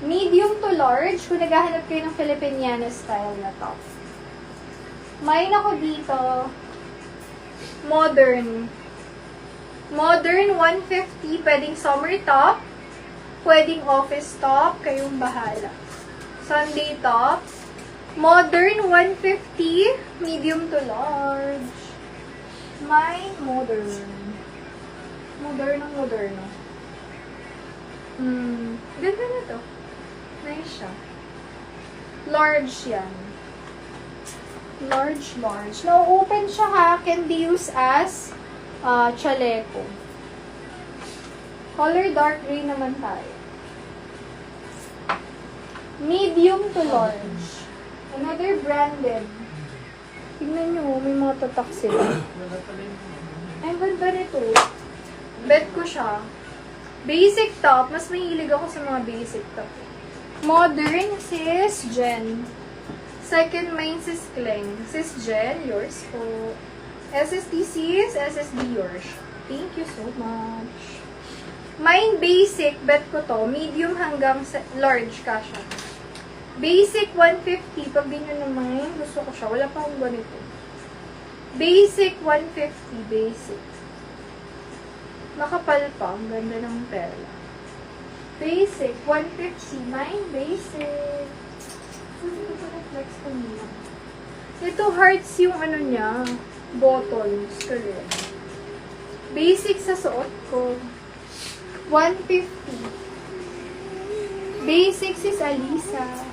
Medium to large, kung naghahanap kayo ng Filipiniana style na top. May ako dito, modern. Modern 150, pwedeng summer top, pwedeng office top, kayong bahala. Sunday top. Modern 150, medium to large. May modern. Moderno. Ganda na to. Nice siya. Large yan. Large. Na-open siya ha. Can be used as chaleco. Color dark gray naman tayo. Medium to large. Another branded. Tignan nyo, may mga tatak sila. Ay, ganda nito. Bet ko siya. Basic top. Mas mahilig ako sa mga basic top. Modern, sis Jen. Second main, sis Kleng. Sis Jen, yours po. SSD sis, SSD yours. Thank you so much. Mine basic, bet ko to. Medium hanggang large ka siya. Basic 150. Pag di nyo naman, gusto ko siya. Wala pa akong ganito. Basic 150. Basic. Makapal pa. Ang ganda ng perla. Basic 150. Mine basic. Hindi ko pa reflex ko niya. Ito hearts yung ano niya. Buttons. Correct. Basic sa suot ko. 150. Basic sis Alisa.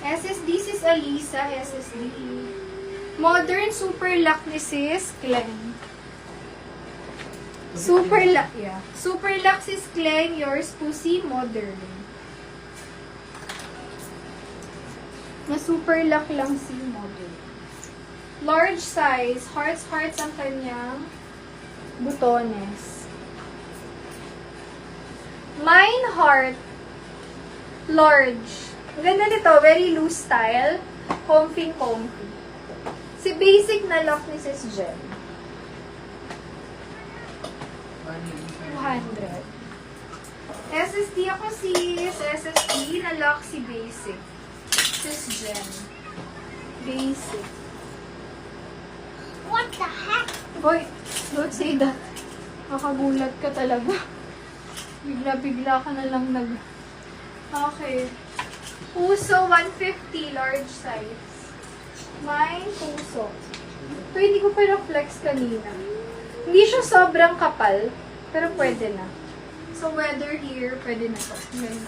SSD sis Alisa. SSD. Modern super lock ni sis Kleng. Super lock, yeah. Super lock sis Kleng. Yours pussy modern. Na super lock lang si modern. Large size. Hearts ang kanyang butones. Mine heart. Large. Ang ganda nito. Very loose style. Comfy. Si basic na lock ni sis Jen. 200. SSD ako sis. SSD na lock si basic. Sis Jen. Basic. What the heck? Boy, don't say that. Makagulat ka talaga. Bigla ka na lang nag... Okay. Puso 150, large size. Mine, puso. Ito, hindi ko pa na-flex kanina. Hindi siya sobrang kapal, pero pwede na. So, weather here, pwede na to. Ganun.